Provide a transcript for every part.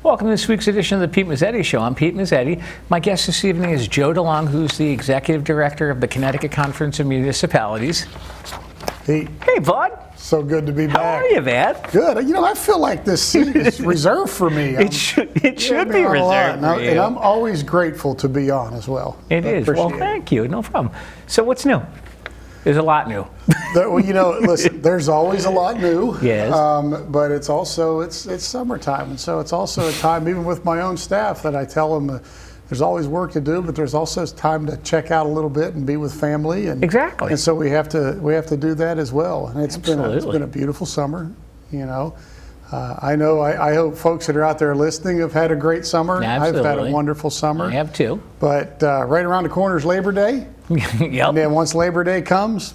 Welcome to this week's edition of the Pete Mezzetti Show. I'm Pete Mezzetti. My guest this evening is Joe DeLong, who's the Executive Director of the Connecticut Conference of Municipalities. Pete. Hey, bud. So good to be back. How are you, man? Good. You know, I feel like this seat is reserved for me. It should be reserved for you. And I'm always grateful to be on as well. It is. Well, thank you. No problem. So what's new? There's a lot new. Well, you know, listen, there's always a lot new. Yes. But it's also, it's summertime. And so it's also a time, even with my own staff, that I tell them there's always work to do, but there's also time to check out a little bit and be with family. And, exactly. And so we have to do that as well. And it's been a beautiful summer, you know. I hope folks that are out there listening have had a great summer. Absolutely. I've had a wonderful summer. I have too. But right around the corner is Labor Day. Yep. And then once Labor Day comes,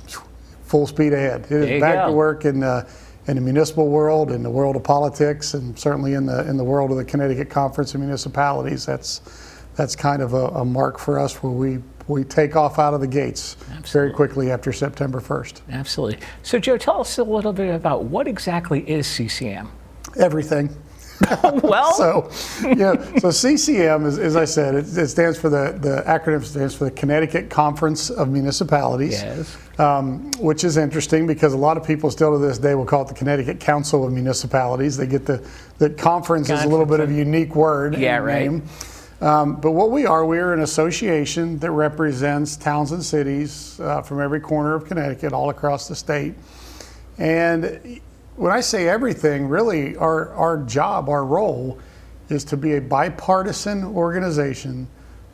full speed ahead. It is back to work in the municipal world, in the world of politics, and certainly in the world of the Connecticut Conference of Municipalities. That's kind of a mark for us where we take off out of the gates very quickly after September 1st. Absolutely. So Joe, tell us a little bit about what exactly is CCM? Everything. Well, so CCM is, as I said, it stands for the acronym stands for the Connecticut Conference of Municipalities. Yes. Which is interesting because a lot of people still to this day will call it the Connecticut Council of Municipalities. They get the conference is a little bit of a unique word. Yeah, right. Name. But what we're an association that represents towns and cities from every corner of Connecticut, all across the state. And when I say everything, really our job, our role, is to be a bipartisan organization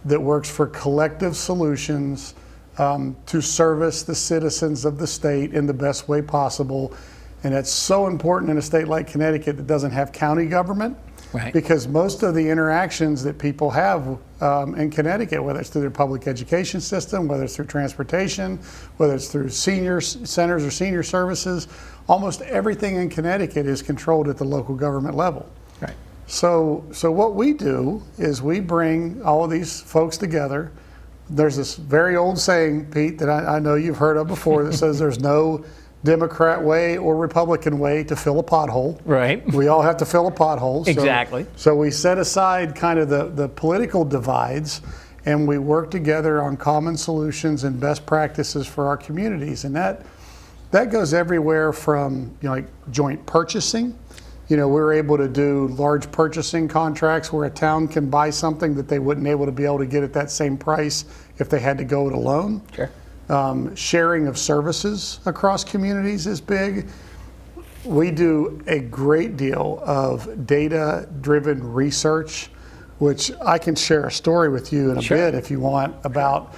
that works for collective solutions to service the citizens of the state in the best way possible. And it's so important in a state like Connecticut that doesn't have county government. Right. Because most of the interactions that people have in Connecticut, whether it's through their public education system, whether it's through transportation, whether it's through senior centers or senior services, almost everything in Connecticut is controlled at the local government level. Right. So what we do is we bring all of these folks together. There's this very old saying, Pete, that I know you've heard of before that says there's no Democrat way or Republican way to fill a pothole. Right. We all have to fill a pothole. Exactly. So we set aside kind of the political divides and we work together on common solutions and best practices for our communities. And that goes everywhere from, like joint purchasing. We're able to do large purchasing contracts where a town can buy something that they wouldn't be able to get at that same price if they had to go it alone. Sure. Sharing of services across communities is big. We do a great deal of data-driven research, which I can share a story with you in a bit if you want about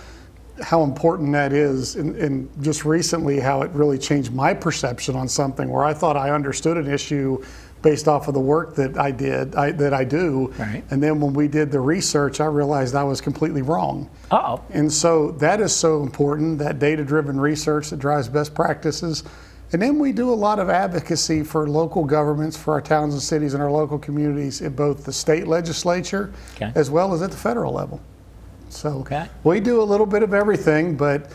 how important that is, and just recently how it really changed my perception on something where I thought I understood an issue based off of the work that I do. Right. And then when we did the research, I realized I was completely wrong. Uh-oh. And so that is so important, that data-driven research that drives best practices. And then we do a lot of advocacy for local governments, for our towns and cities and our local communities in both the state legislature as well as at the federal level. So we do a little bit of everything, but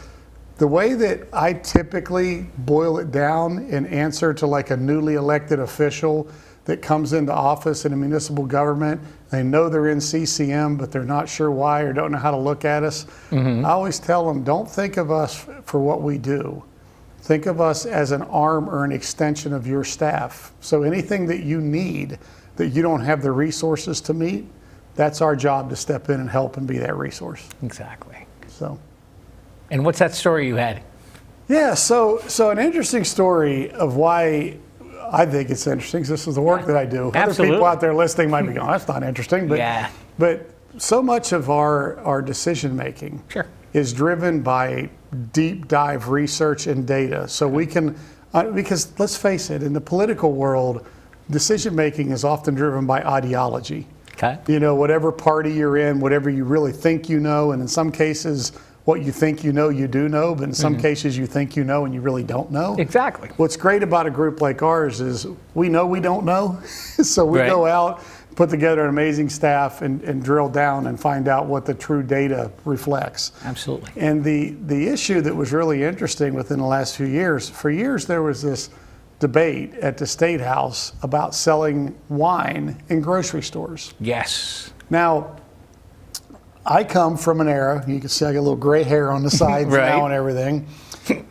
the way that I typically boil it down in answer to like a newly elected official that comes into office in a municipal government, they know they're in CCM, but they're not sure why or don't know how to look at us. I always tell them, don't think of us for what we do. Think of us as an arm or an extension of your staff. So anything that you need that you don't have the resources to meet, that's our job to step in and help and be that resource. Exactly. So. And what's that story you had? Yeah, so an interesting story of why I think it's interesting, because this is the work that I do. Absolutely. Other people out there listening might be going, that's not interesting. But so much of our decision making is driven by deep dive research and data. So we can, because let's face it, in the political world, decision making is often driven by ideology. Whatever party you're in, whatever you really think you know, and in some cases, what you think you know, you do know, but in some cases you think you know and you really don't know. Exactly. What's great about a group like ours is we know we don't know, so we go out, put together an amazing staff and drill down and find out what the true data reflects. Absolutely. And the issue that was really interesting within the last few years, for years there was this debate at the State House about selling wine in grocery stores. Yes. Now, I come from an era, you can see I got a little gray hair on the sides Right. now and everything.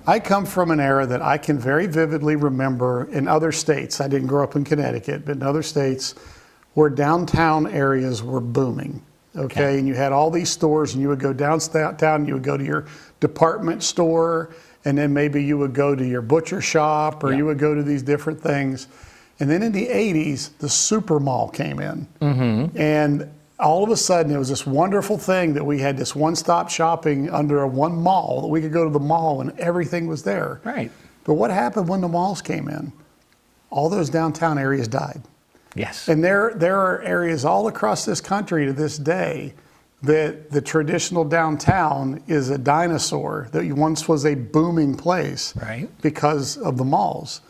I come from an era that I can very vividly remember in other states. I didn't grow up in Connecticut, but in other states where downtown areas were booming. Okay, and you had all these stores, and you would go downtown, you would go to your department store, and then maybe you would go to your butcher shop, or you would go to these different things. And then in the 80s, the super mall came in. And all of a sudden, it was this wonderful thing that we had this one-stop shopping under a one mall, that we could go to the mall and everything was there. Right. But what happened when the malls came in? All those downtown areas died. Yes. And there are areas all across this country to this day that the traditional downtown is a dinosaur that once was a booming place, Right. because of the malls.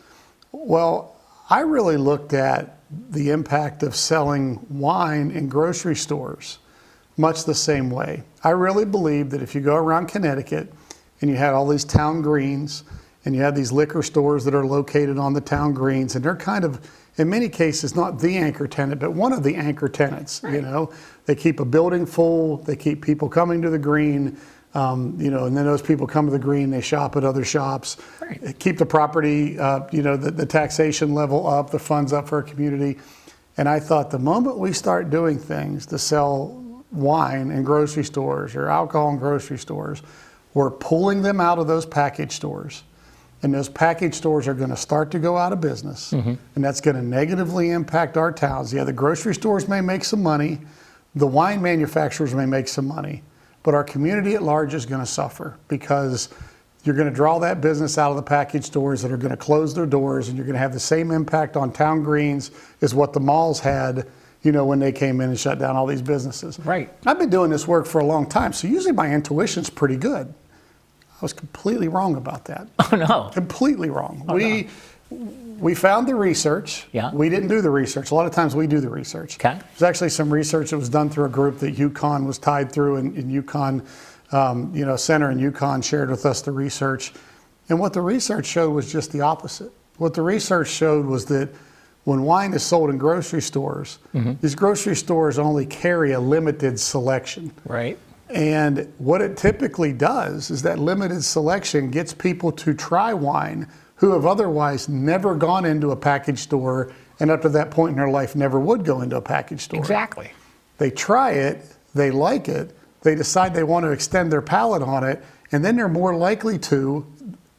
Well, I really looked at the impact of selling wine in grocery stores much the same way. I really believe that if you go around Connecticut and you had all these town greens and you had these liquor stores that are located on the town greens, and they're kind of, in many cases, not the anchor tenant, but one of the anchor tenants. You know, they keep a building full, they keep people coming to the green, you know, and then those people come to the green, they shop at other shops, keep the property, you know, the taxation level up, the funds up for a community. And I thought the moment we start doing things to sell wine in grocery stores or alcohol in grocery stores, we're pulling them out of those package stores. And those package stores are going to start to go out of business. And that's going to negatively impact our towns. Yeah, the grocery stores may make some money. The wine manufacturers may make some money. But our community at large is going to suffer, because you're going to draw that business out of the package stores that are going to close their doors, and you're going to have the same impact on town greens as what the malls had, you know, when they came in and shut down all these businesses. Right. I've been doing this work for a long time, so usually my intuition's pretty good. I was completely wrong about that. Oh, no. Completely wrong. We found the research. Yeah. We didn't do the research. A lot of times we do the research. Okay. There's actually some research that was done through a group that UConn was tied through, and UConn, you know, Center in UConn shared with us the research. And what the research showed was just the opposite. What the research showed was that when wine is sold in grocery stores, these grocery stores only carry a limited selection. Right. And what it typically does is that limited selection gets people to try wine who have otherwise never gone into a package store, and up to that point in their life never would go into a package store. Exactly. They try it, they like it, they decide they want to extend their palate on it, and then they're more likely to,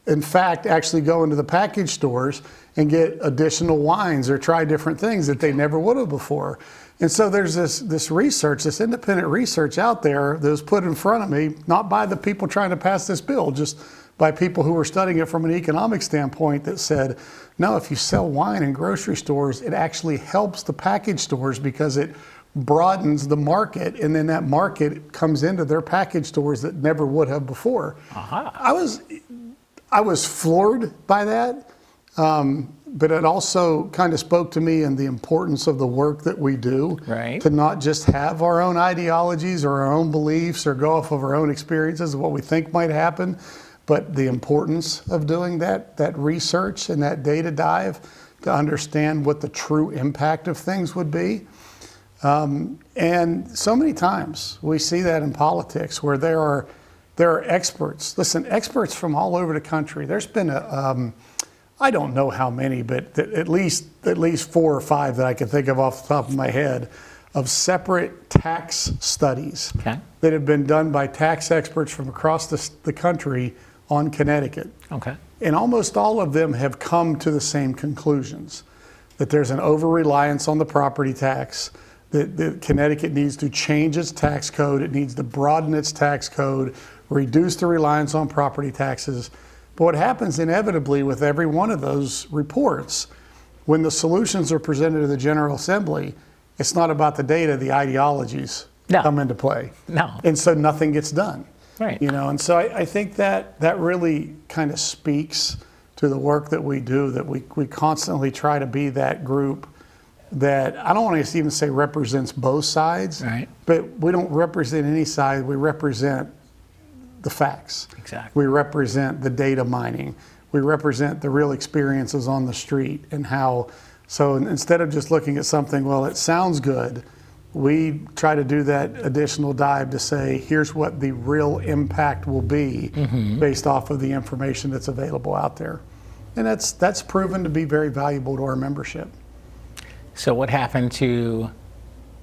in fact, actually go into the package stores and get additional wines or try different things that they never would have before. And so there's this research, this independent research out there that was put in front of me, not by the people trying to pass this bill, just by people who were studying it from an economic standpoint, that said, no, if you sell wine in grocery stores, it actually helps the package stores because it broadens the market, and then that market comes into their package stores that never would have before. I was floored by that. But it also kind of spoke to me in the importance of the work that we do, Right. to not just have our own ideologies or our own beliefs or go off of our own experiences of what we think might happen, but the importance of doing that research and that data dive to understand what the true impact of things would be. And so many times we see that in politics, where there are experts, experts from all over the country. There's been I don't know how many, but at least 4 or 5 that I can think of off the top of my head, of separate tax studies that have been done by tax experts from across the country on Connecticut. Okay. And almost all of them have come to the same conclusions, that there's an over-reliance on the property tax, that Connecticut needs to change its tax code, it needs to broaden its tax code, reduce the reliance on property taxes. But what happens inevitably with every one of those reports, when the solutions are presented to the General Assembly, it's not about the data, the ideologies come into play. No. And so nothing gets done. Right. You know, and so I think that really kind of speaks to the work that we do, that we constantly try to be that group that, I don't want to even say represents both sides, Right. but we don't represent any side, we represent the facts. Exactly. We represent the data mining. we represent the real experiences on the street and how, so instead of just looking at something, well, it sounds good, we try to do that additional dive to say, here's what the real impact will be based off of the information that's available out there. And that's proven to be very valuable to our membership. So what happened to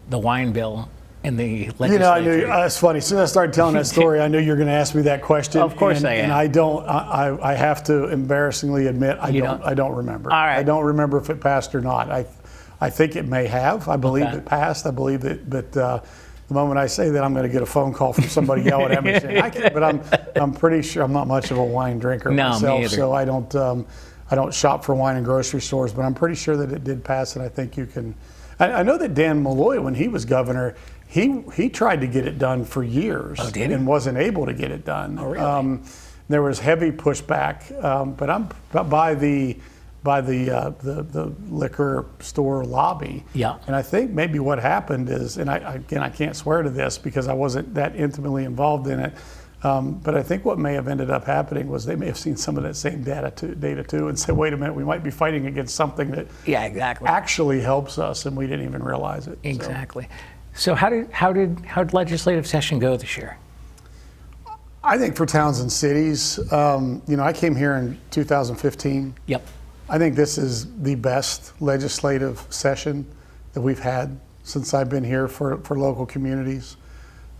the wine bill in the legislature? You know, I knew, it's funny. As soon as I started telling that story, I knew you were going to ask me that question. Of course I am. And I have to embarrassly admit, I don't remember. All right. I don't remember if it passed or not. I think it may have. I believe it passed. I believe it, but the moment I say that, I'm going to get a phone call from somebody yelling at me saying, I can't, but I'm pretty sure I'm not much of a wine drinker myself, me either. so I don't shop for wine in grocery stores, but I'm pretty sure that it did pass, and I think you can. I know that Dan Malloy, when he was governor, he tried to get it done for years and wasn't able to get it done. Oh, really? There was heavy pushback, but I'm by the liquor store lobby. Yeah. And I think maybe what happened is, and I can't swear to this because I wasn't that intimately involved in it, but I think what may have ended up happening was they may have seen some of that same data too and said, wait a minute, we might be fighting against something that actually helps us, and we didn't even realize it. Exactly. So how did legislative session go this year? I think for towns and cities, I came here in 2015. Yep. I think this is the best legislative session that we've had since I've been here for local communities.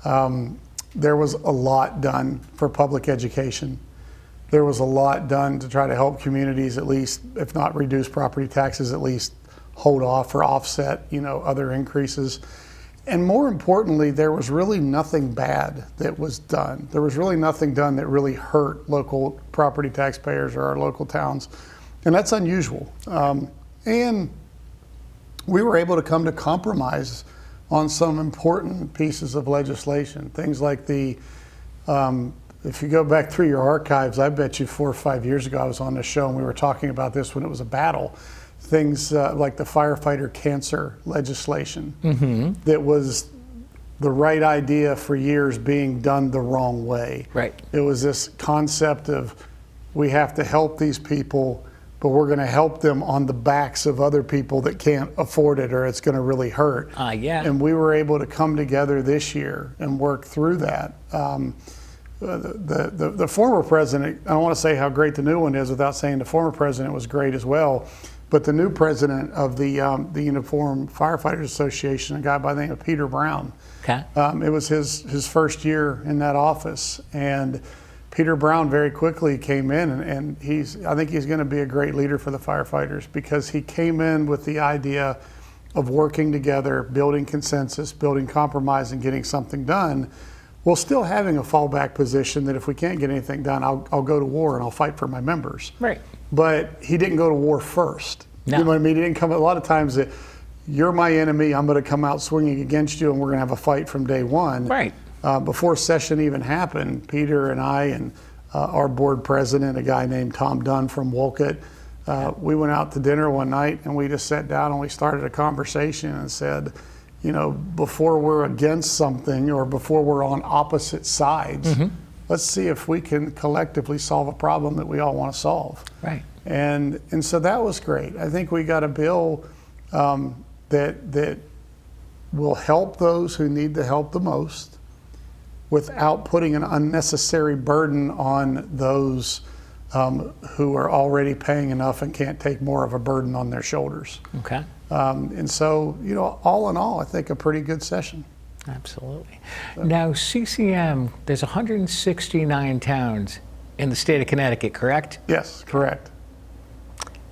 There was a lot done for public education. There was a lot done to try to help communities, at least, if not reduce property taxes, at least hold off or offset, other increases. And more importantly, there was really nothing bad that was done. There was really nothing done that really hurt local property taxpayers or our local towns. And that's unusual. And we were able to come to compromise on some important pieces of legislation. Things like if you go back through your archives, I bet you 4 or 5 years ago I was on this show and we were talking about this when it was a battle. Things like the firefighter cancer legislation that was the right idea for years being done the wrong way. Right. It was this concept of we have to help these people, but we're going to help them on the backs of other people that can't afford it, or it's going to really hurt. And we were able to come together this year and work through that. The former president, I don't want to say how great the new one is without saying the former president was great as well, but the new president of the Uniform Firefighters Association, a guy by the name of Peter Brown, it was his first year in that office, and Peter Brown very quickly came in, and I think he's going to be a great leader for the firefighters because he came in with the idea of working together, building consensus, building compromise, and getting something done, while still having a fallback position that if we can't get anything done, I'll go to war and I'll fight for my members. Right. But he didn't go to war first. No. You know what I mean? He didn't come. A lot of times that you're my enemy, I'm going to come out swinging against you, and we're going to have a fight from day one. Right. Before session even happened, Peter and I and our board president, a guy named Tom Dunn from Wolcott, we went out to dinner one night and we just sat down and we started a conversation and said, before we're against something or before we're on opposite sides, let's see if we can collectively solve a problem that we all want to solve. Right. And so that was great. I think we got a bill that will help those who need the help the most, without putting an unnecessary burden on those who are already paying enough and can't take more of a burden on their shoulders. Okay. And so, all in all, I think a pretty good session. Absolutely. Now, CCM, there's 169 towns in the state of Connecticut, correct? Yes, correct.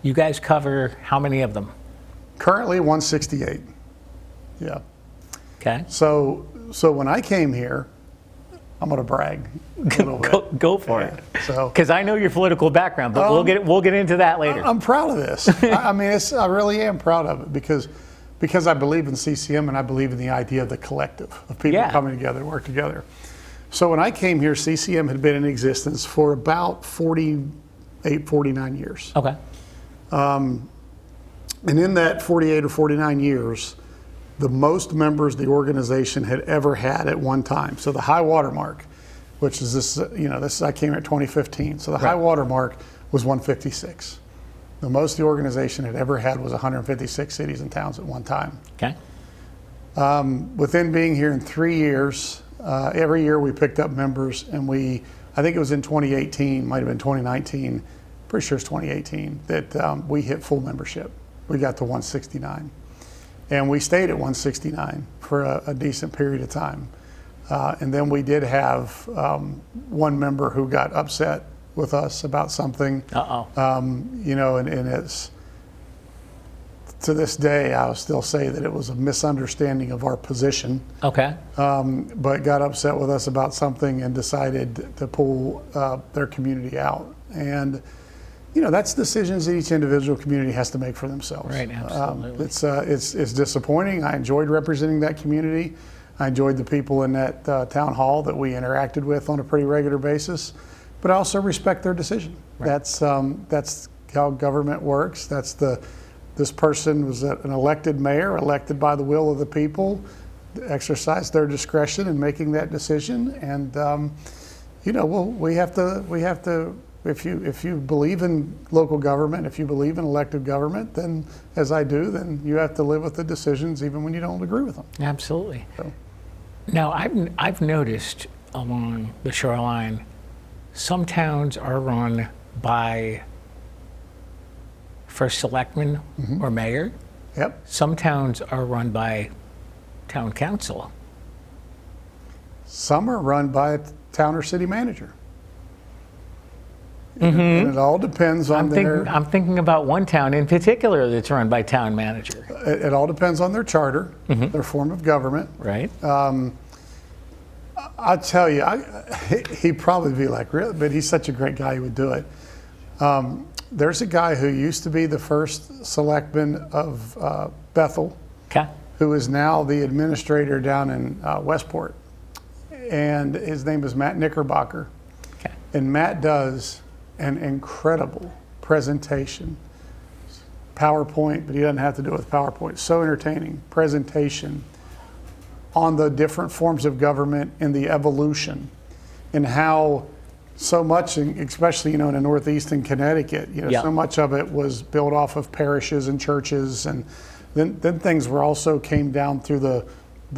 You guys cover how many of them? Currently 168. Yeah. Okay. So when I came here, I'm going to brag a little bit. Go for it. So, because I know your political background, but we'll get into that later. I'm proud of this. I really am proud of it because I believe in CCM and I believe in the idea of the collective of people coming together to work together. So when I came here, CCM had been in existence for about 48, 49 years. Okay. And in that 48 or 49 years, the most members the organization had ever had at one time. So the high water mark, which is this, I came here in 2015. So the high water mark was 156. The most the organization had ever had was 156 cities and towns at one time. Okay. Within being here in 3 years, every year we picked up members, and I think it was in 2018, might have been 2019, pretty sure it's 2018, that we hit full membership. We got to 169. And we stayed at 169 for a decent period of time. And then we did have one member who got upset with us about something. You know, and it's, to this day, I'll still say that it was a misunderstanding of our position. Okay. But got upset with us about something and decided to pull their community out. And, you know, that's decisions that each individual community has to make for themselves. Right, absolutely. It's disappointing. I enjoyed representing that community. I enjoyed the people in that town hall that we interacted with on a pretty regular basis. But I also respect their decision. Right. That's how government works. This person was an elected mayor, elected by the will of the people, exercised their discretion in making that decision. And you know, we have to. If you believe in local government, if you believe in elected government, then, as I do, then you have to live with the decisions even when you don't agree with them. Absolutely. So. Now, I've noticed along the shoreline, some towns are run by first selectman or mayor. Yep. Some towns are run by town council. Some are run by a town or city manager. And it all depends on I'm thinking about one town in particular that's run by town manager. It all depends on their charter, their form of government. Right. I'll tell you, he'd probably be like, really? But he's such a great guy, he would do it. There's a guy who used to be the first selectman of Bethel, Okay. who is now the administrator down in Westport. And his name is Matt Knickerbocker. Okay. And Matt does an incredible presentation. PowerPoint, but he doesn't have to do it with PowerPoint. So entertaining presentation on the different forms of government and the evolution, and how so much, especially, you know, in the Northeastern Connecticut, you know, so much of it was built off of parishes and churches, and then things were also came down through the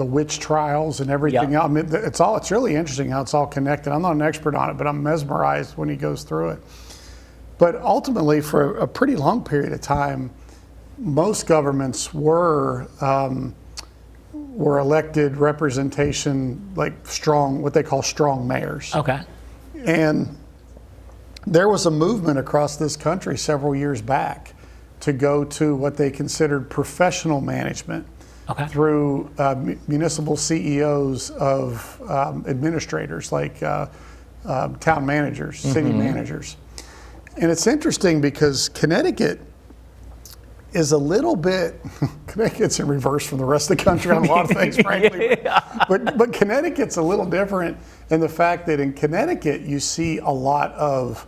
witch trials and everything else. I mean, it's really interesting how it's all connected. I'm not an expert on it, but I'm mesmerized when he goes through it. But ultimately, for a pretty long period of time, most governments were elected representation, like strong, what they call strong mayors. Okay. And there was a movement across this country several years back to go to what they considered professional management. Okay. Through municipal CEOs of administrators, like town managers, city managers. And it's interesting because Connecticut is a little bit, Connecticut's in reverse from the rest of the country on a lot of things, frankly. But Connecticut's a little different in the fact that in Connecticut you see a lot of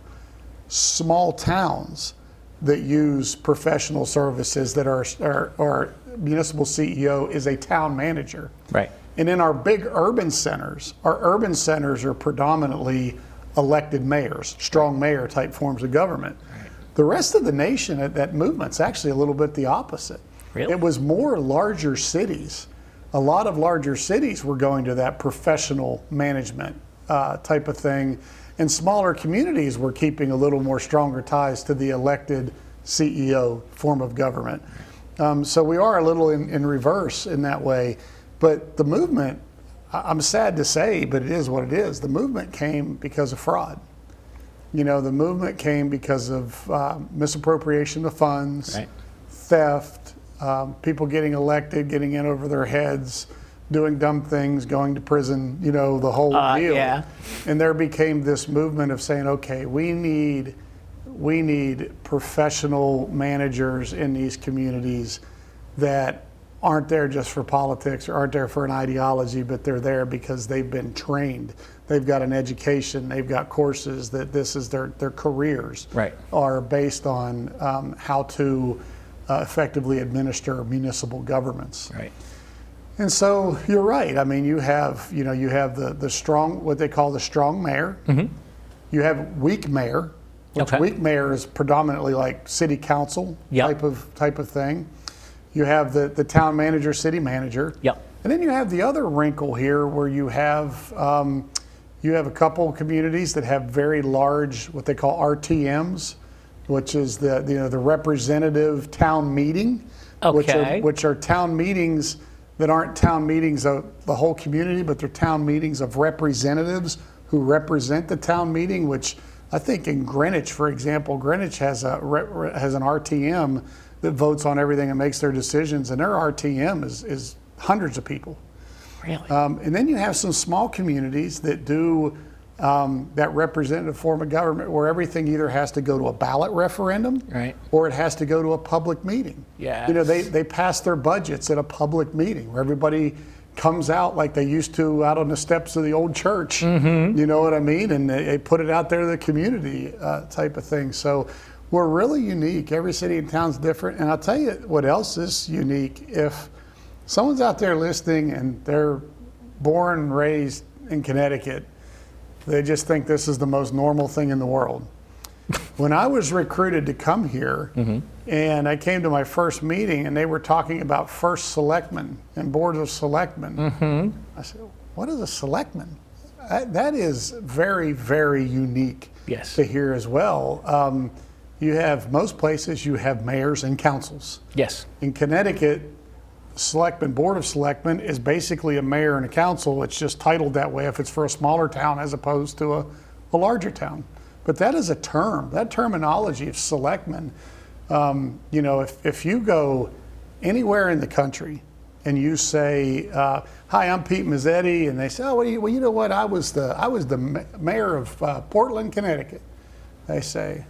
small towns that use professional services that are municipal CEO is a town manager. Right. And in our big urban centers, are predominantly elected mayors, strong mayor type forms of government. Right. The rest of the nation, that movement's actually a little bit the opposite. Really? It was more larger cities. A lot of larger cities were going to that professional management type of thing, and smaller communities were keeping a little more stronger ties to the elected CEO form of government. So we are a little in reverse in that way. But the movement, I'm sad to say, but it is what it is. The movement came because of fraud. You know, the movement came because of misappropriation of funds, right. Theft, people getting elected, getting in over their heads, doing dumb things, going to prison, you know, the whole deal. Yeah. And there became this movement of saying, okay, we need professional managers in these communities that aren't there just for politics or aren't there for an ideology, but they're there because they've been trained. They've got an education, they've got courses, that this is their careers right. are based on how to effectively administer municipal governments. Right. And so you're right. I mean, you have the strong, what they call the strong mayor. Mm-hmm. You have weak mayor, which Okay. weak mayor is predominantly like city council Yep. type of thing. You have the town manager, city manager. Yep. And then you have the other wrinkle here where you have a couple communities that have very large, what they call RTMs, which is the representative town meeting, Okay. which are town meetings that aren't town meetings of the whole community, but they're town meetings of representatives who represent the town meeting, which I think in Greenwich, for example, Greenwich has an RTM that votes on everything and makes their decisions, and their RTM is hundreds of people. Really? And then you have some small communities that do that representative form of government where everything either has to go to a ballot referendum, Right. or it has to go to a public meeting. Yes. You know, they pass their budgets at a public meeting where everybody comes out like they used to out on the steps of the old church. You know what I mean? And they put it out there to the community type of thing. So we're really unique. Every city and town's different. And I'll tell you what else is unique. If someone's out there listening and they're born and raised in Connecticut, they just think this is the most normal thing in the world. When I was recruited to come here, and I came to my first meeting, and they were talking about first selectmen and boards of selectmen, I said, "What is a selectman?" That is very, very unique Yes. to hear as well. You have most places you have mayors and councils. Yes. In Connecticut, selectmen, board of selectmen is basically a mayor and a council. It's just titled that way if it's for a smaller town as opposed to a larger town. But that is a term. That terminology of selectmen, you know, if you go anywhere in the country and you say, "Hi, I'm Pete Mezzetti," and they say, "Oh, well, you know what? I was the mayor of Portland, Connecticut." They say,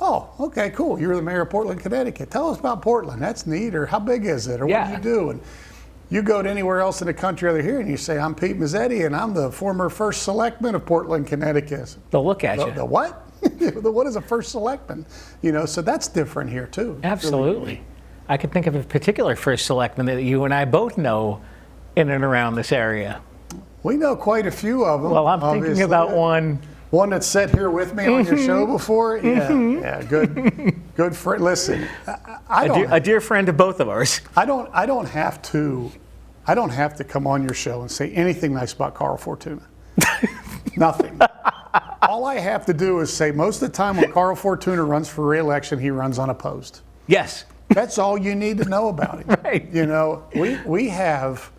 "Oh, okay, cool. You're the mayor of Portland, Connecticut. Tell us about Portland. That's neat." Or how big is it? Or what do you do? And you go to anywhere else in the country other here and you say, "I'm Pete Mezzetti and I'm the former first selectman of Portland, Connecticut." They'll look at you. The what? What is a first selectman? You know, so that's different here too. Absolutely. I could think of a particular first selectman that you and I both know in and around this area. We know quite a few of them. Well, I'm thinking obviously. about one. One that's sat here with me on your show before. Yeah, good friend. Listen, A dear friend of both of ours. I don't have to come on your show and say anything nice about Carl Fortuna. Nothing. All I have to do is say most of the time when Carl Fortuna runs for re-election, he runs unopposed. Yes. That's all you need to know about him. Right. You know, we have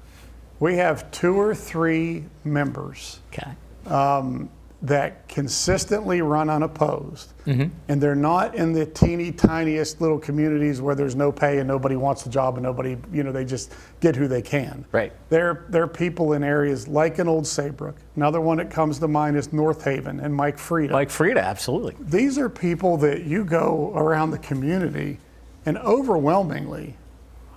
2 or 3 members Okay. that consistently run unopposed, and they're not in the teeny tiniest little communities where there's no pay and nobody wants the job and nobody, you know, they just get who they can. Right. They're people in areas like in Old Saybrook. Another one that comes to mind is North Haven and Mike Frieda. Like Frida, absolutely. These are people that you go around the community, and overwhelmingly,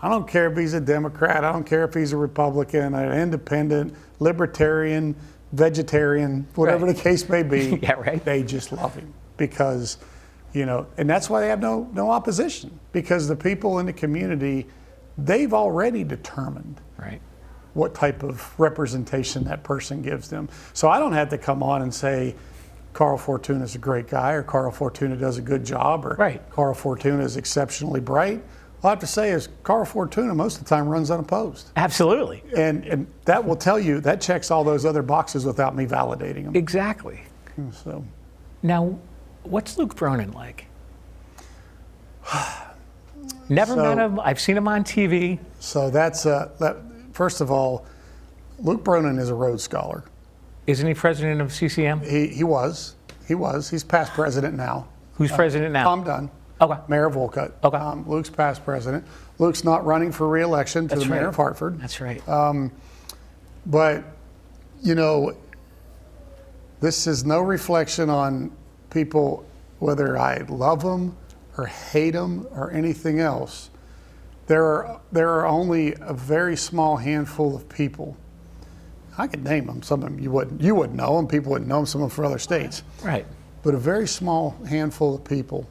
I don't care if he's a Democrat, I don't care if he's a Republican, an independent, libertarian, vegetarian, whatever Right. the case may be, Yeah, right. they just love him because, you know, and that's why they have no opposition, because the people in the community, they've already determined Right. what type of representation that person gives them. So I don't have to come on and say, Carl Fortuna is a great guy, or Carl Fortuna does a good job, or Right. Carl Fortuna is exceptionally bright. All I have to say is Carl Fortuna most of the time runs unopposed. Absolutely. And that will tell you, that checks all those other boxes without me validating them. Exactly. So Now, what's Luke Bronin like? Never So- met him. I've seen him on TV. that's, first of all, Luke Bronin is a Rhodes Scholar. Isn't he president of CCM? He was. He's past president now. Who's president now? I'm done. Okay. Mayor of Wolcott. Okay. Luke's past president. Luke's not running for re-election to That's the mayor right. of Hartford. That's right. But, you know, this is no reflection on people, whether I love them or hate them or anything else. There are only a very small handful of people. I could name them. Some of them you wouldn't know them. People wouldn't know them. Some of them from other states. Right. But a very small handful of people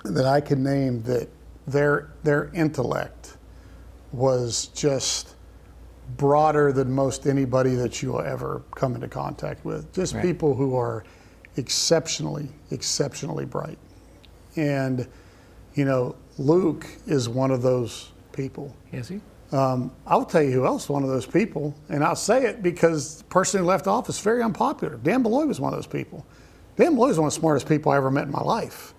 that I can name that their intellect was just broader than most anybody that you'll ever come into contact with. Just Right. people who are exceptionally, exceptionally bright. And, you know, Luke is one of those people. Is he? I'll tell you who else is one of those people, and I'll say it because the person who left office is very unpopular. Dan Beloy was one of those people. Dan Beloy is one of the smartest people I ever met in my life.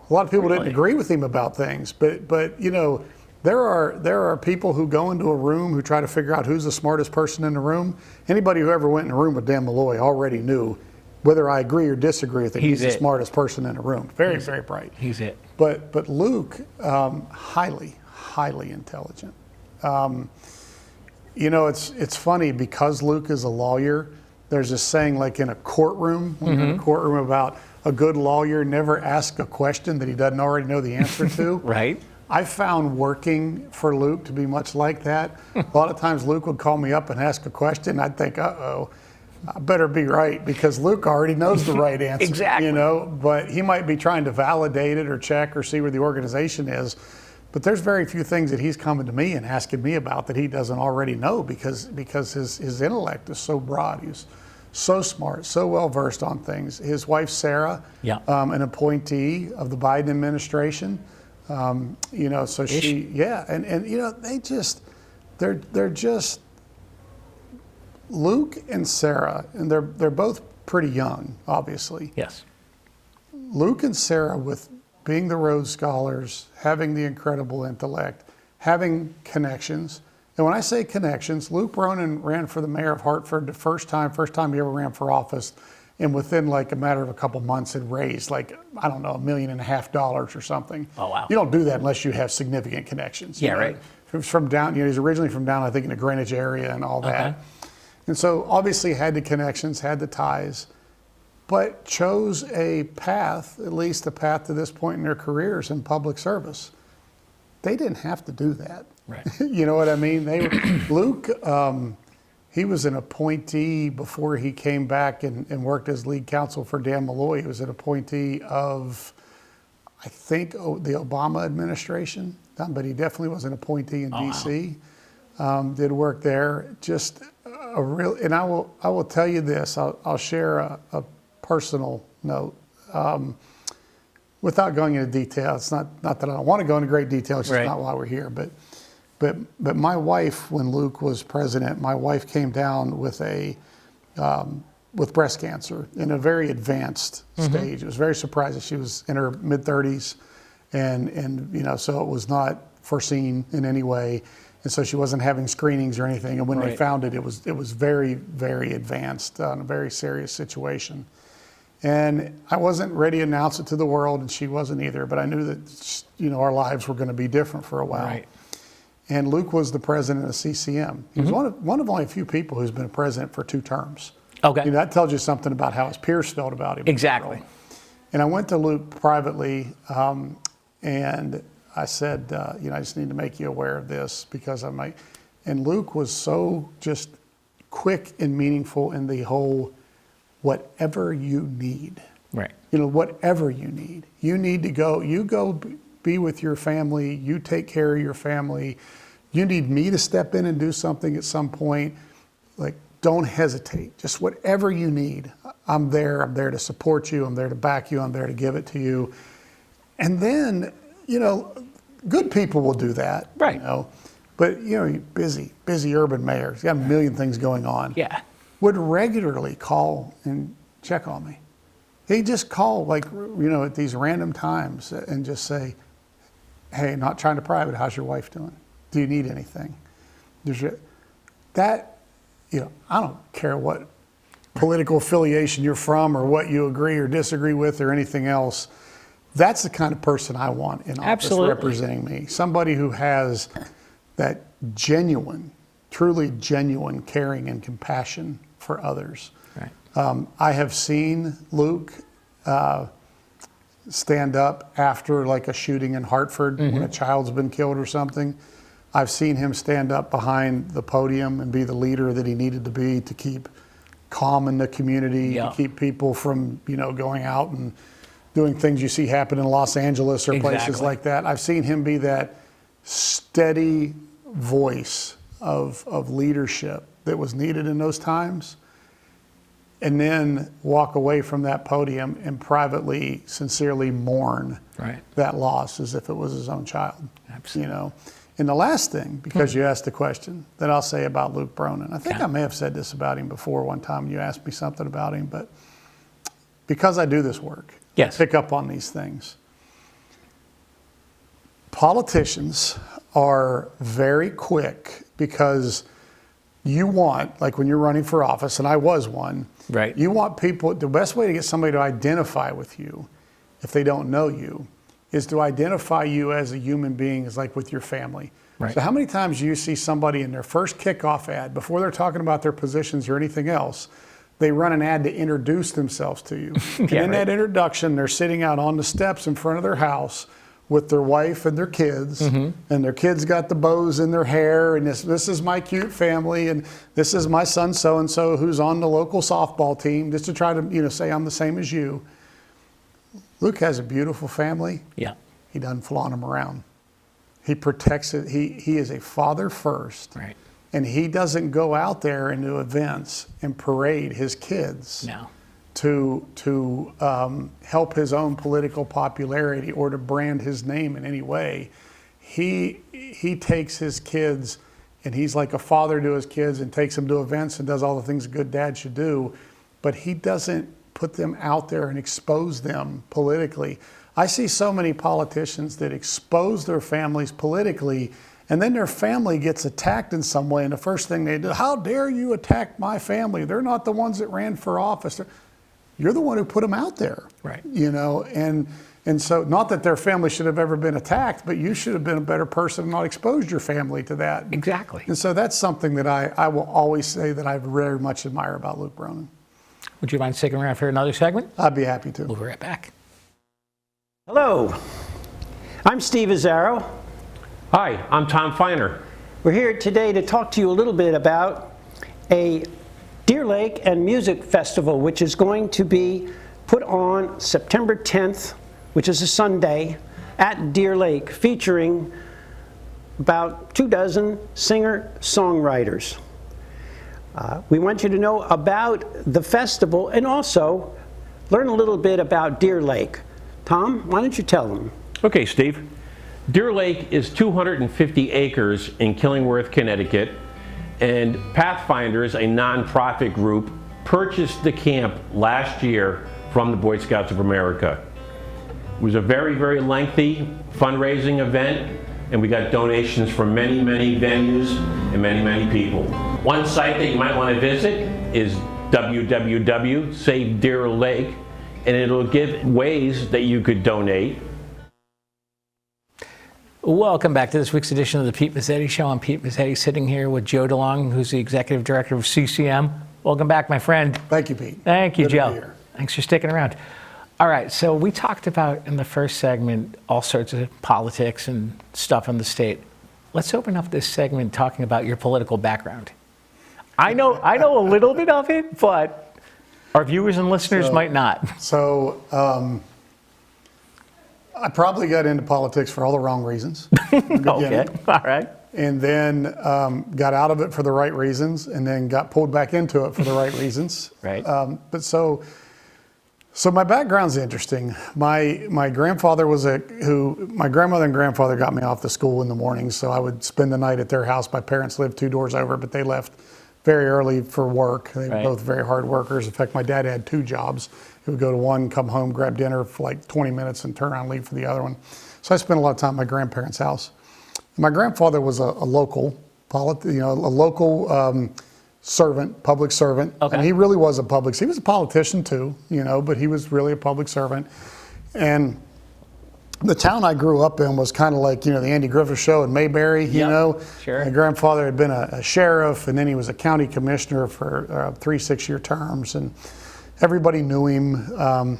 A lot of people didn't agree with him about things, but you know, there are people who go into a room who try to figure out who's the smartest person in the room. Anybody who ever went in a room with Dan Beloy already knew, whether I agree or disagree with him, he's the smartest person in the room. Very bright. He's it. But Luke, highly intelligent. You know, it's funny because Luke is a lawyer. There's this saying, like in a courtroom, when you're in a courtroom, about a good lawyer never asks a question that he doesn't already know the answer to. Right. I found working for Luke to be much like that. A lot of times Luke would call me up and ask a question. I'd think, uh-oh, I better be right, because Luke already knows the right answer. Exactly. You know, but he might be trying to validate it or check or see where the organization is. But there's very few things that he's coming to me and asking me about that he doesn't already know, because his intellect is so broad. He's so smart, so well versed on things. His wife Sarah, an appointee of the Biden administration. You know, so she, and you know, they're just Luke and Sarah, and they're both pretty young, obviously. Yes. Luke and Sarah, with being the Rhodes Scholars, having the incredible intellect, having connections. And when I say connections, Luke Ronan ran for the mayor of Hartford the first time he ever ran for office. And within like a matter of a couple months had raised like, I don't know, $1.5 million or something. Oh, wow. You don't do that unless you have significant connections. Yeah, you know? right. He was from down, you know, he's originally from down, I think, in the Greenwich area and all that. Okay. And so obviously had the connections, had the ties, but chose a path, at least a path to this point in their careers, in public service. They didn't have to do that. Right. You know what I mean? Luke, he was an appointee before he came back and worked as lead counsel for Dan Malloy. He was an appointee of, I think, the Obama administration, but he definitely was an appointee in D.C. Wow. Did work there. Just a real, and I will tell you this. I'll share a personal note. Without going into detail, it's not that I don't want to go into great detail. It's just not why we're here. But my wife, when Luke was president, my wife came down with with breast cancer in a very advanced stage. It was very surprising. She was in her mid-30s, and you know, so it was not foreseen in any way, and so she wasn't having screenings or anything. And when they found it, it was very, very advanced, a very serious situation. And I wasn't ready to announce it to the world, and she wasn't either. But I knew that, you know, our lives were going to be different for a while. Right. And Luke was the president of CCM. He was one of only a few people who's been a president for 2 terms. Okay. You know, that tells you something about how his peers felt about him. Exactly. And I went to Luke privately, and I said, you know, I just need to make you aware of this, because I might. And Luke was so just quick and meaningful in the whole, whatever you need. Right. You know, whatever you need to go, you go be with your family, you take care of your family. You need me to step in and do something at some point, like, don't hesitate. Just whatever you need, I'm there. I'm there to support you. I'm there to back you. I'm there to give it to you. And then, you know, good people will do that. Right. You know, but, you know, busy urban mayor. He's got a million things going on. Yeah. Would regularly call and check on me. He'd just call, like, you know, at these random times and just say, hey, not trying to pry, but how's your wife doing? Do you need anything? That, you know, I don't care what political affiliation you're from or what you agree or disagree with or anything else. That's the kind of person I want in office representing me. Somebody who has that genuine, truly genuine caring and compassion for others. Right. I have seen Luke stand up after like a shooting in Hartford when a child's been killed or something. I've seen him stand up behind the podium and be the leader that he needed to be to keep calm in the community, to keep people from, you know, going out and doing things you see happen in Los Angeles or places like that. I've seen him be that steady voice of leadership that was needed in those times. and then walk away from that podium and privately, sincerely mourn that loss as if it was his own child. Absolutely. You know. And the last thing, because you asked the question, that I'll say about Luke Bronin. I think I may have said this about him before one time. You asked me something about him, but because I do this work, I pick up on these things. Politicians are very quick because you want, like when you're running for office, and I was one, you want people, the best way to get somebody to identify with you, if they don't know you, is to identify you as a human being, is like with your family. So how many times do you see somebody in their first kickoff ad, before they're talking about their positions or anything else, they run an ad to introduce themselves to you. And in that introduction, they're sitting out on the steps in front of their house with their wife and their kids, and their kids got the bows in their hair, and this is my cute family, and this is my son so-and-so who's on the local softball team, just to try to say I'm the same as you. Luke has a beautiful family. He doesn't flaunt them around. He protects it. He is a father first. And he doesn't go out there into events and parade his kids to help his own political popularity or to brand his name in any way. He takes his kids, and he's like a father to his kids, and takes them to events and does all the things a good dad should do, but he doesn't put them out there and expose them politically. I see so many politicians that expose their families politically, and then their family gets attacked in some way, and the first thing they do, how dare you attack my family? They're not the ones that ran for office. You're the one who put them out there. You know, and so not that their family should have ever been attacked, but you should have been a better person and not exposed your family to that. And so that's something that I will always say that I very much admire about Luke Bronin. Would you mind sticking around for another segment? I'd be happy to. We'll be right back. Hello, I'm Steve Azzaro. Hi, I'm Tom Feiner. We're here today to talk to you a little bit about a Deer Lake and Music Festival, which is going to be put on September 10th, which is a Sunday, at Deer Lake, featuring about 24 singer-songwriters. We want you to know about the festival and also learn a little bit about Deer Lake. Tom, why don't you tell them? Okay, Steve. Deer Lake is 250 acres in Killingworth, Connecticut, and Pathfinders, a nonprofit group, purchased the camp last year from the Boy Scouts of America. It was a very, very lengthy fundraising event, and we got donations from many, many venues and many, many people. One site that you might want to visit is www.SaveDeerLake, and it'll give ways that you could donate. Welcome back to this week's edition of the Pete Mezzetti Show. I'm Pete Mezzetti, sitting here with Joe DeLong, who's the Executive Director of CCM. Welcome back, my friend. Thank you, Pete. Thank you, Good to Joe. be here. Thanks for sticking around. All right, so we talked about in the first segment all sorts of politics and stuff in the state. Let's open up this segment talking about your political background. I know a little bit of it, but our viewers and listeners might not. So I probably got into politics for all the wrong reasons. Okay, all right. And then got out of it for the right reasons, and then got pulled back into it for the right reasons. But so my background's interesting. My grandfather my grandmother and grandfather got me off to school in the morning, so I would spend the night at their house. My parents lived 2 doors over, but they left very early for work. They were both very hard workers. In fact, my dad had 2 jobs. He would go to one, come home, grab dinner for like 20 minutes, and turn around and leave for the other one. So I spent a lot of time at my grandparents' house. My grandfather was a local servant, public servant. And he really was he was a politician too, but he was really a public servant. And the town I grew up in was kind of like, the Andy Griffith Show in Mayberry, you know. Sure. My grandfather had been a sheriff, and then he was a county commissioner for 3 6-year terms, and everybody knew him.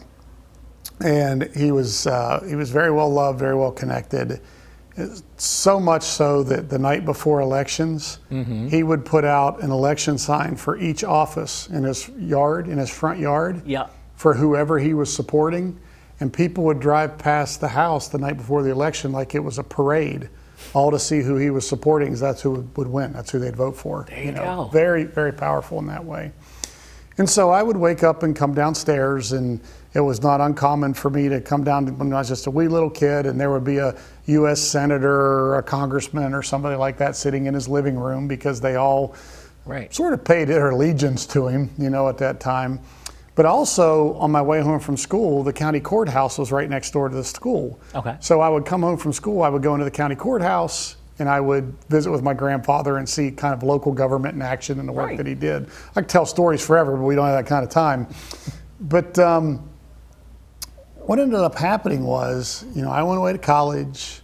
And he was very well loved, very well connected. So much so that the night before elections, he would put out an election sign for each office in his front yard, for whoever he was supporting. And people would drive past the house the night before the election like it was a parade, all to see who he was supporting, because that's who would win. That's who they'd vote for. There you go. Very, very powerful in that way. And so I would wake up and come downstairs, and it was not uncommon for me to come down when I was just a wee little kid, and there would be a U.S. senator or a congressman or somebody like that sitting in his living room, because they all sort of paid their allegiance to him, at that time. But also, on my way home from school, the county courthouse was right next door to the school. Okay. So I would come home from school, I would go into the county courthouse, and I would visit with my grandfather and see kind of local government in action and the work that he did. I could tell stories forever, but we don't have that kind of time. But what ended up happening was, I went away to college,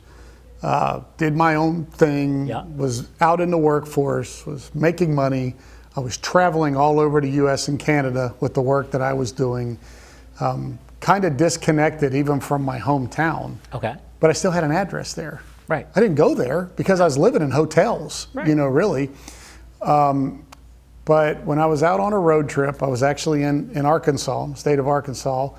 did my own thing, was out in the workforce, was making money. I was traveling all over the U.S. and Canada with the work that I was doing, kind of disconnected even from my hometown. Okay. But I still had an address there. Right. I didn't go there because I was living in hotels, really. But when I was out on a road trip, I was actually in Arkansas, state of Arkansas,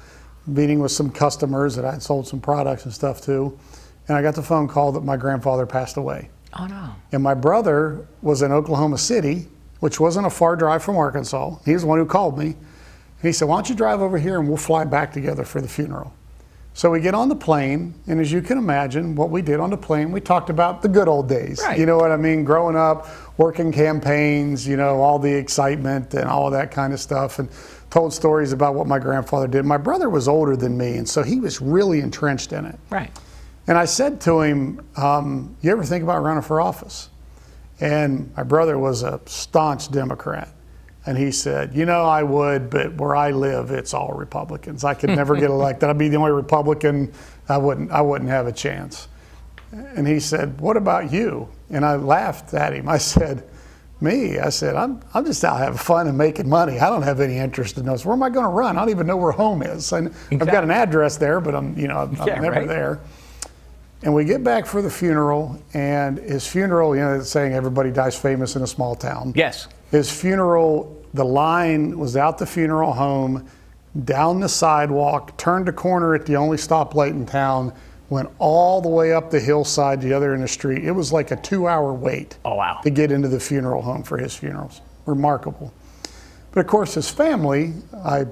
meeting with some customers that I had sold some products and stuff to. And I got the phone call that my grandfather passed away. Oh, no. And my brother was in Oklahoma City, which wasn't a far drive from Arkansas. He was the one who called me. And he said, why don't you drive over here and we'll fly back together for the funeral. So we get on the plane, and as you can imagine, what we did on the plane, we talked about the good old days. Right. You know what I mean? Growing up, working campaigns, all the excitement and all of that kind of stuff, and told stories about what my grandfather did. My brother was older than me, and so he was really entrenched in it. Right. And I said to him, you ever think about running for office? And my brother was a staunch Democrat. And he said, I would, but where I live, it's all Republicans. I could never get elected. I'd be the only Republican. I wouldn't have a chance. And he said, what about you? And I laughed at him. I said, me? I said, I'm just out having fun and making money. I don't have any interest in those. Where am I going to run? I don't even know where home is. And I've got an address there, but I'm never there. And we get back for the funeral, and his funeral, it's saying everybody dies famous in a small town. Yes. His funeral, the line was out the funeral home, down the sidewalk, turned a corner at the only stoplight in town, went all the way up the hillside the other end of the street. It was like a 2-hour wait to get into the funeral home for his funerals. Remarkable. But of course, his family, I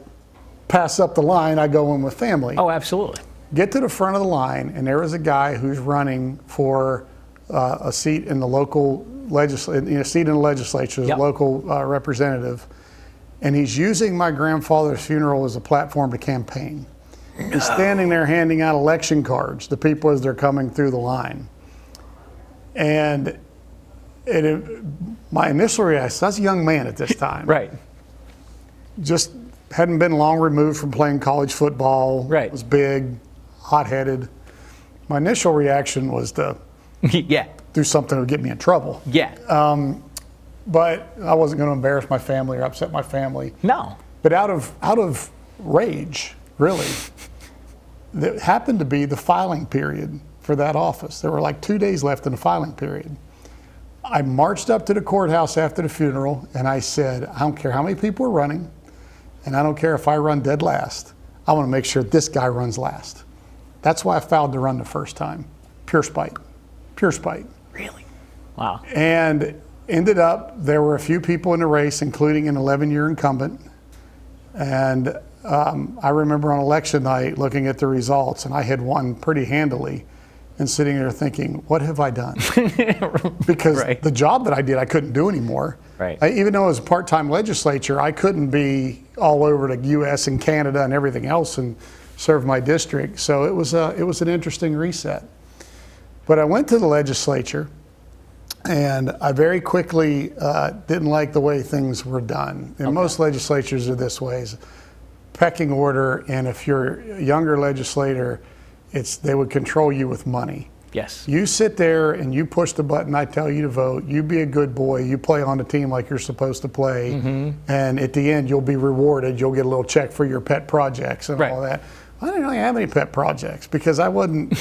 pass up the line, I go in with family. Oh, absolutely. Get to the front of the line, and there was a guy who's running for a seat in the local legislature, as a local representative, and he's using my grandfather's funeral as a platform to campaign. He's standing there handing out election cards to people as they're coming through the line. And my initial reaction, I was a young man at this time. Right. Just hadn't been long removed from playing college football. Right. Was big, hot-headed. My initial reaction was to do something that would get me in trouble. Yeah. But I wasn't going to embarrass my family or upset my family. No. But out of rage, really, that happened to be the filing period for that office. There were like 2 days left in the filing period. I marched up to the courthouse after the funeral, and I said, I don't care how many people are running, and I don't care if I run dead last. I want to make sure this guy runs last. That's why I filed to run the first time. Pure spite. Pure spite. Really? Wow. And ended up, there were a few people in the race, including an 11-year incumbent. And I remember on election night looking at the results, and I had won pretty handily, and sitting there thinking, what have I done? Because the job that I did, I couldn't do anymore. Right. Even though it was a part-time legislature, I couldn't be all over the U.S. and Canada and everything else and serve my district. So it was an interesting reset. But I went to the legislature, and I very quickly didn't like the way things were done. And most legislatures are this way, is pecking order, and if you're a younger legislator, they would control you with money. Yes. You sit there and you push the button I tell you to vote, you be a good boy, you play on the team like you're supposed to play, and at the end you'll be rewarded, you'll get a little check for your pet projects and all that. I didn't really have any pet projects because I wasn't,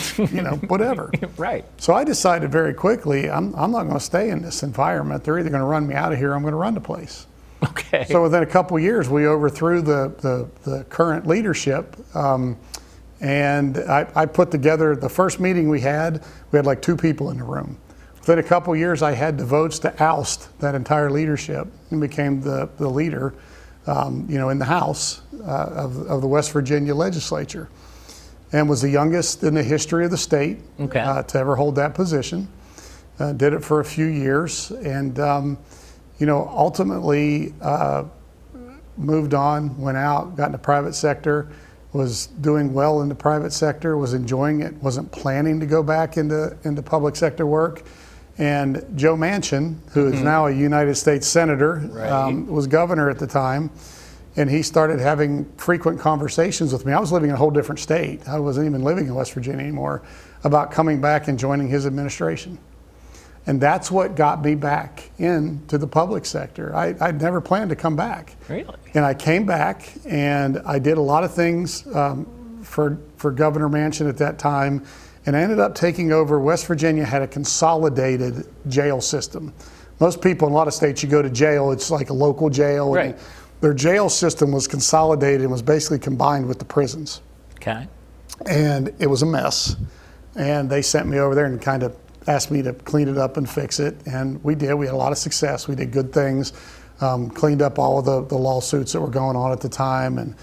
whatever. Right. So I decided very quickly, I'm not going to stay in this environment. They're either going to run me out of here or I'm going to run the place. Okay. So within a couple of years, we overthrew the current leadership. And I put together, the first meeting we had like 2 people in the room. Within a couple of years, I had the votes to oust that entire leadership and became the leader. in the House of the West Virginia legislature, and was the youngest in the history of the state to ever hold that position. Did it for a few years, and ultimately moved on, went out, got in the private sector, was doing well in the private sector, was enjoying it, wasn't planning to go back into public sector work. And Joe Manchin, who is now a United States Senator, was governor at the time, and he started having frequent conversations with me. I was living in a whole different state. I wasn't even living in West Virginia anymore, about coming back and joining his administration. And that's what got me back into the public sector. I'd never planned to come back. Really? And I came back, and I did a lot of things for Governor Manchin at that time. And I ended up taking over. West Virginia had a consolidated jail system. Most people in a lot of states, you go to jail, it's like a local jail. Right. And their jail system was consolidated and was basically combined with the prisons. Okay. And it was a mess. And they sent me over there and kind of asked me to clean it up and fix it. And we did. We had a lot of success. We did good things. Cleaned up all of the lawsuits that were going on at the time, and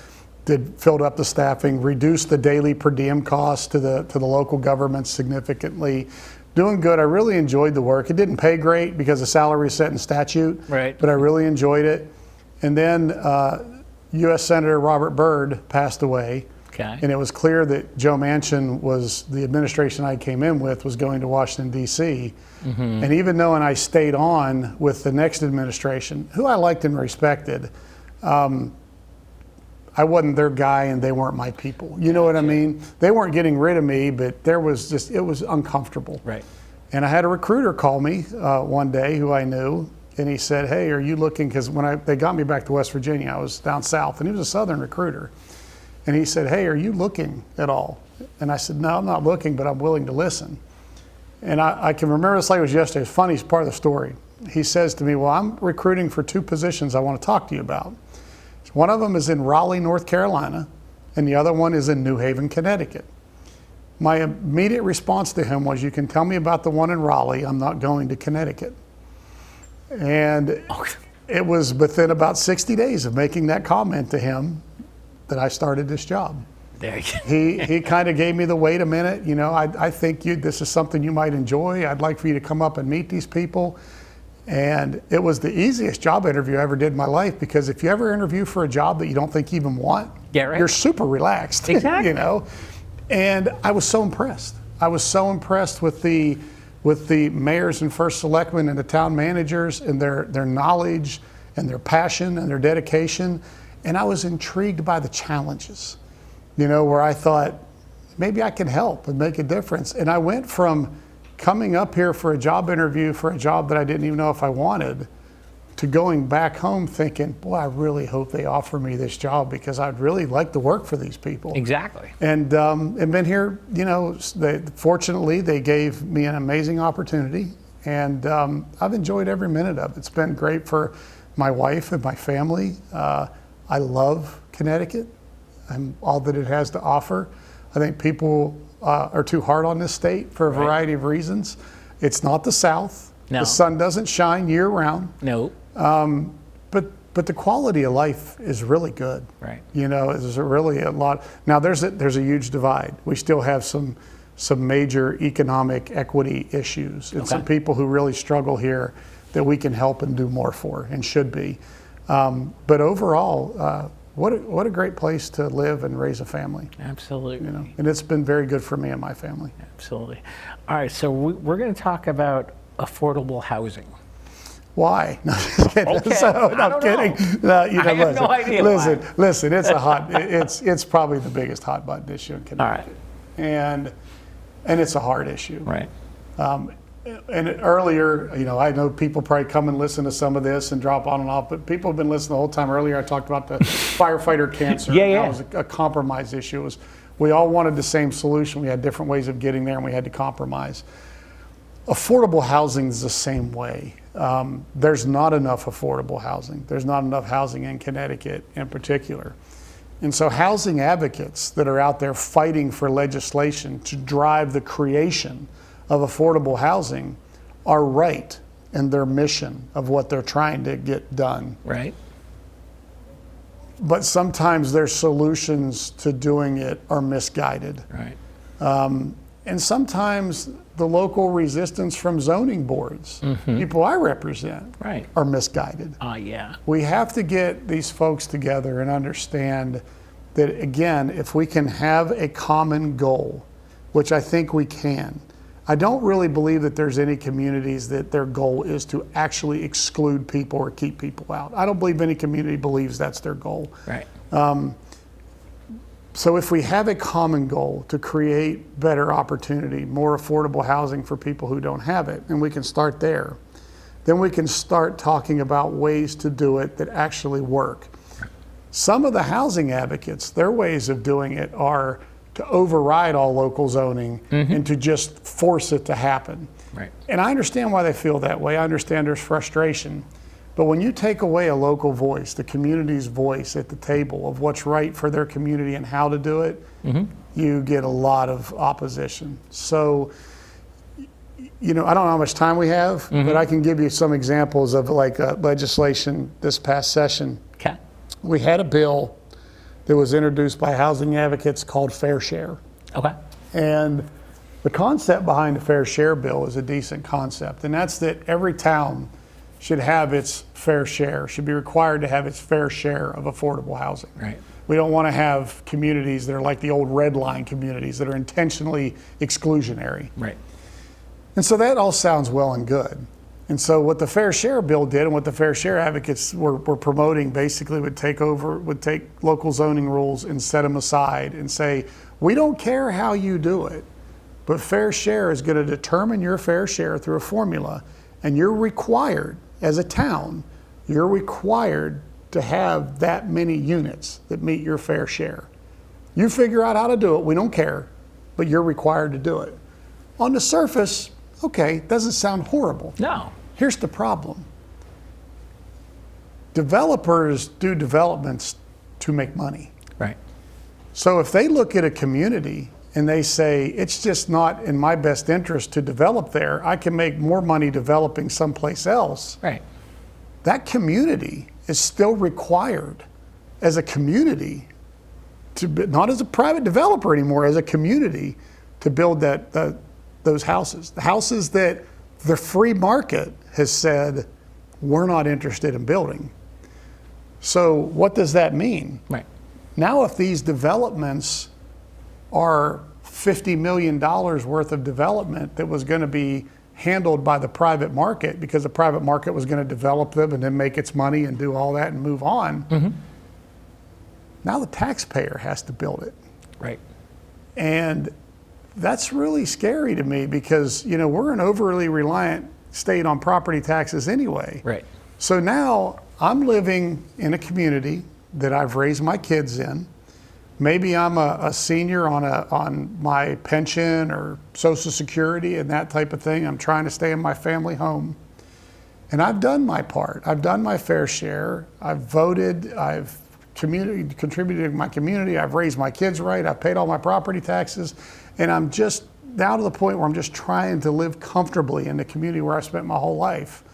filled up the staffing, reduced the daily per diem costs to the local government significantly. Doing good. I really enjoyed the work. It didn't pay great because the salary is set in statute, right, but I really enjoyed it. And then U.S. Senator Robert Byrd passed away. Okay. And it was clear that Joe Manchin was the administration I came in with was going to Washington, D.C. And even though I stayed on with the next administration, who I liked and respected, I wasn't their guy and they weren't my people. You know what I mean? They weren't getting rid of me, but it was uncomfortable. Right. And I had a recruiter call me one day who I knew, and he said, "Hey, are you looking?" Because when they got me back to West Virginia, I was down south, and he was a Southern recruiter. And he said, "Hey, are you looking at all?" And I said, "No, I'm not looking, but I'm willing to listen." And I can remember this like it was yesterday. It's funny, it's part of the story. He says to me, "Well, I'm recruiting for 2 positions I want to talk to you about. One of them is in Raleigh, North Carolina, and the other one is in New Haven, Connecticut." My immediate response to him was, "You can tell me about the one in Raleigh. I'm not going to Connecticut." And it was within about 60 days of making that comment to him that I started this job. There you go. He kind of gave me the wait a minute. I think this is something you might enjoy. I'd like for you to come up and meet these people. And it was the easiest job interview I ever did in my life, because if you ever interview for a job that you don't think you even want, you're super relaxed. Exactly. And I was so impressed. I was so impressed with the mayors and first selectmen and the town managers and their knowledge and their passion and their dedication. And I was intrigued by the challenges, where I thought, maybe I can help and make a difference. And I went from coming up here for a job interview for a job that I didn't even know if I wanted, to going back home thinking, boy, I really hope they offer me this job, because I'd really like to work for these people. Exactly. And been here, fortunately, they gave me an amazing opportunity, and I've enjoyed every minute of it. It's been great for my wife and my family. I love Connecticut and all that it has to offer. I think people are too hard on this state for a variety of reasons. It's not the South. No. The sun doesn't shine year round. No. But the quality of life is really good. Right. There's really a lot. Now there's a huge divide. We still have some major economic equity issues, and some people who really struggle here that we can help and do more for, and should be. But overall, what a great place to live and raise a family. Absolutely. And it's been very good for me and my family. Absolutely. All right, so we're going to talk about affordable housing. Why? No, just kidding. Okay. I'm kidding. No, I have no idea why. Listen. It's probably the biggest hot button issue in Connecticut. All right. And it's a hard issue. Right. And earlier, I know people probably come and listen to some of this and drop on and off, but people have been listening the whole time. Earlier, I talked about the firefighter cancer. Yeah. That was a compromise issue. We all wanted the same solution. We had different ways of getting there, and we had to compromise. Affordable housing is the same way. There's not enough affordable housing. There's not enough housing in Connecticut in particular. And so housing advocates that are out there fighting for legislation to drive the creation of affordable housing are right in their mission of what they're trying to get done. Right. but sometimes their solutions to doing it are misguided. Right. And sometimes the local resistance from zoning boards, people I represent, Right. are misguided. Yeah. We have to get these folks together and understand that, again, if we can have a common goal, which I think we can, I don't really believe that there's any communities that their goal is to actually exclude people or keep people out. I don't believe any community believes that's their goal. Right. So if we have a common goal to create better opportunity, more affordable housing for people who don't have it, and we can start there, then we can start talking about ways to do it that actually work. Some of the housing advocates, their ways of doing it are to override all local zoning and to just force it to happen. Right. And I understand why they feel that way. I understand there's frustration. But when you take away a local voice, the community's voice at the table of what's right for their community and how to do it, you get a lot of opposition. So, you know, I don't know how much time we have, but I can give you some examples of like legislation this past session. Okay. We had a bill that was introduced by housing advocates called Fair Share. Okay. And the concept behind the Fair Share bill is a decent concept, and that's that every town should have its fair share, should be required to have its fair share of affordable housing. Right. We don't want to have communities that are like the old red line communities that are intentionally exclusionary. Right. And so that all sounds well and good. And so what the Fair Share bill did and what the Fair Share advocates were promoting basically would take local zoning rules and set them aside and say, we don't care how you do it, but Fair Share is going to determine your fair share through a formula, and you're required, as a town, you're required to have that many units that meet your fair share. You figure out how to do it, we don't care, but you're required to do it. On the surface, okay, doesn't sound horrible. No. Here's the problem. Developers do developments to make money. Right. So if they look at a community and they say, it's just not in my best interest to develop there, I can make more money developing someplace else, Right. that community is still required as a community, not as a private developer anymore, as a community, to build those houses. The houses that the free market has said, we're not interested in building. So what does that mean? Right. Now if these developments are $50 million worth of development that was going to be handled by the private market because the private market was going to develop them and then make its money and do all that and move on, now the taxpayer has to build it. Right. And that's really scary to me because, you know, we're an overly reliant state on property taxes anyway. Right. So now I'm living in a community that I've raised my kids in. Maybe I'm a senior on my pension or Social Security and that type of thing. I'm trying to stay in my family home. And I've done my part. I've done my fair share. I've voted. I've contributed to my community. I've raised my kids right. I've paid all my property taxes. And I'm just now to the point where I'm just trying to live comfortably in the community where I spent my whole life.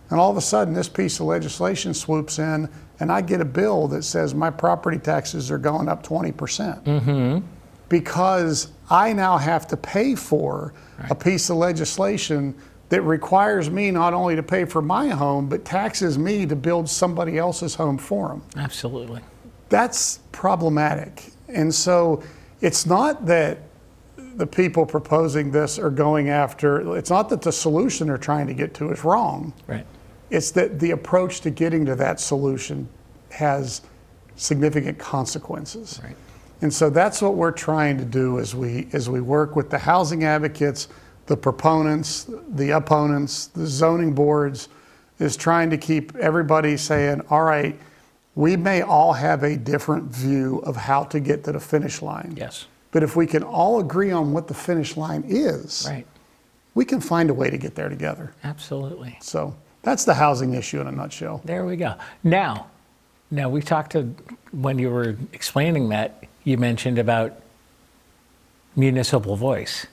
And all of a sudden, this piece of legislation swoops in, and I get a bill that says my property taxes are going up 20%. Because I now have to pay for a piece of legislation that requires me not only to pay for my home, but taxes me to build somebody else's home for them. Absolutely. That's problematic. And so it's not that the people proposing this are going after, it's not that the solution they're trying to get to is wrong. Right. It's that the approach to getting to that solution has significant consequences. Right. And so that's what we're trying to do as we work with the housing advocates, the proponents, the opponents, the zoning boards, is trying to keep everybody saying, all right, we may all have a different view of how to get to the finish line. Yes. But if we can all agree on what the finish line is, Right. we can find a way to get there together. Absolutely. So that's the housing issue in a nutshell. There we go. Now we talked to, when you were explaining that, you mentioned about municipal voice,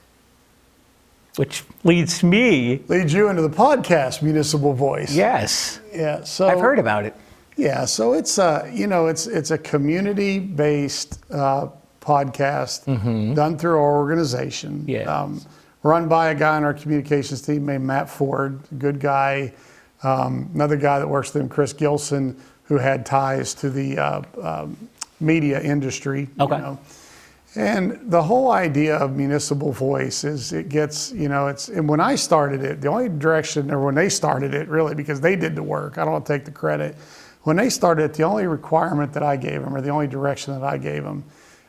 which leads me. Leads you into the podcast, Municipal Voice. Yes. Yeah. So I've heard about it. Yeah, so it's it's a community-based podcast done through our organization, Yes. run by a guy on our communications team named Matt Ford, good guy. Another guy that works with him, Chris Gilson, who had ties to the media industry. Okay. And the whole idea of municipal voice is it gets, and when I started it, the only direction, or when they started it really, because they did the work, I don't want to take the credit. When they started it, the only requirement that I gave them, or the only direction that I gave them,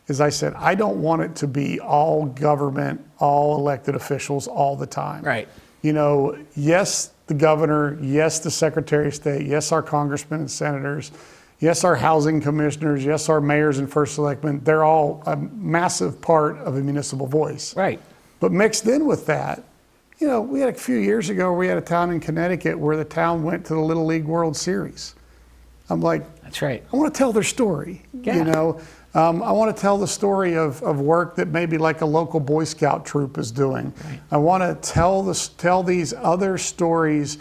is I said, I don't want it to be all government, all elected officials all the time. Right. Yes, the governor, yes, the secretary of state, yes, our congressmen and senators, yes, our housing commissioners, yes, our mayors and first selectmen, they're all a massive part of a municipal voice. Right. But mixed in with that, we had a few years ago, we had a town in Connecticut where the town went to the Little League World Series. I'm like, That's right. I want to tell their story. Yeah. I want to tell the story of work that maybe like a local Boy Scout troop is doing. Right. I want to tell these other stories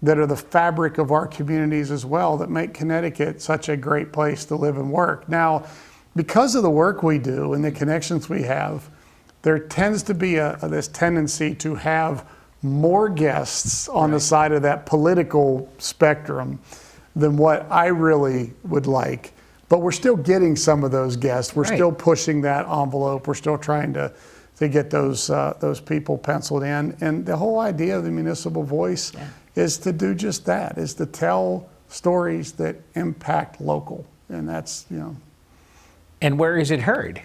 that are the fabric of our communities as well, that make Connecticut such a great place to live and work. Now, because of the work we do and the connections we have, there tends to be this tendency to have more guests on the side of that political spectrum than what I really would like. But we're still getting some of those guests. We're Right. still pushing that envelope. We're still trying to get those people penciled in. And the whole idea of the municipal voice is to do just that, is to tell stories that impact local. And that's, And where is it heard?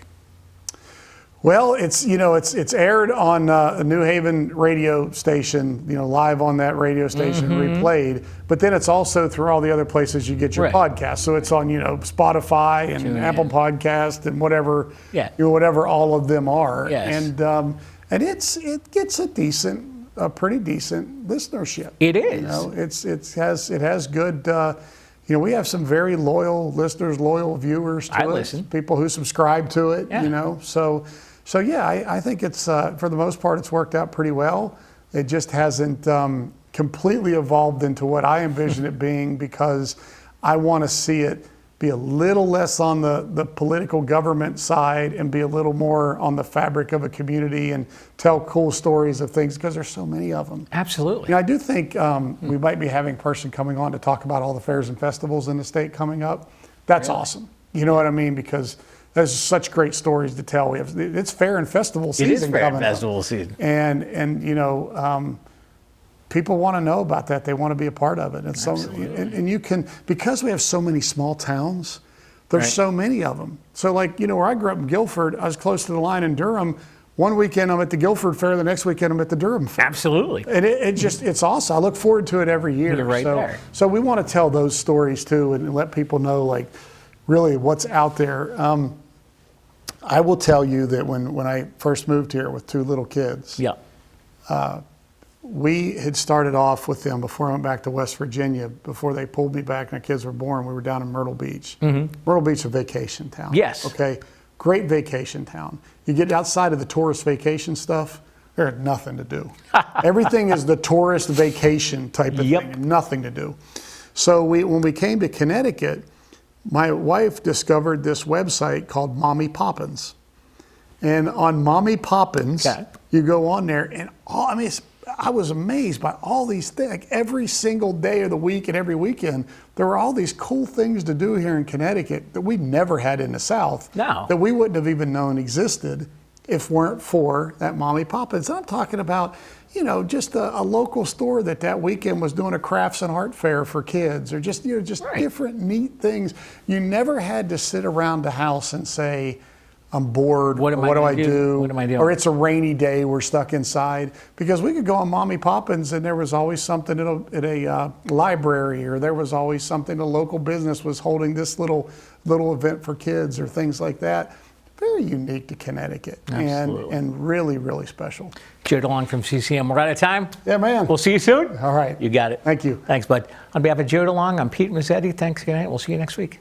Well, it's aired on a New Haven radio station, live on that radio station, replayed. But then it's also through all the other places you get your Right. podcast. So it's on Spotify and TuneIn. Apple Podcast and whatever Yeah. whatever all of them are. Yes. And it gets a pretty decent listenership. It is. It has good. We have some very loyal listeners, loyal viewers to I it. listen. People who subscribe to it. Yeah. So yeah, I think it's for the most part it's worked out pretty well. It just hasn't completely evolved into what I envision it being, because I want to see it be a little less on the political government side and be a little more on the fabric of a community and tell cool stories of things, because there's so many of them. Absolutely. I do think we might be having a person coming on to talk about all the fairs and festivals in the state coming up. That's awesome. You know what I mean? Because there's such great stories to tell. It's fair and festival season It is fair coming festival up. season. And people want to know about that. They want to be a part of it. And so, and you can, because we have so many small towns, there's Right. so many of them. So like, where I grew up in Guilford, I was close to the line in Durham. One weekend I'm at the Guilford Fair, the next weekend I'm at the Durham Fair. Absolutely. And it's awesome. I look forward to it every year. You're right there. So we want to tell those stories too, and let people know like really what's out there. I will tell you that when I first moved here with two little kids, Yeah. we had started off with them before I went back to West Virginia, before they pulled me back and the kids were born. We were down in Myrtle Beach. Myrtle Beach is a vacation town. Yes. Okay. Great vacation town. You get outside of the tourist vacation stuff, there's nothing to do. Everything is the tourist vacation type of Yep. thing, nothing to do. So when we came to Connecticut, my wife discovered this website called Mommy Poppins. And on Mommy Poppins, Okay. you go on there, and I was amazed by all these things. Like every single day of the week and every weekend, there were all these cool things to do here in Connecticut that we never had in the South. No. That we wouldn't have even known existed if weren't for that Mommy Poppins. And I'm talking about, just a local store that weekend was doing a crafts and art fair for kids, or just Right. different neat things. You never had to sit around the house and say, I'm bored. What am I do gonna I do? do? What am I doing? Or it's a rainy day, we're stuck inside. Because we could go on Mommy Poppins and there was always something at a library, or there was always something a local business was holding this little event for kids or things like that. Very unique to Connecticut. Absolutely. And really, really special. Joe DeLong from CCM. We're out of time. Yeah, man. We'll see you soon. All right. You got it. Thank you. Thanks, bud. On behalf of Joe DeLong, I'm Pete Mezzetti. Thanks, good night. We'll see you next week.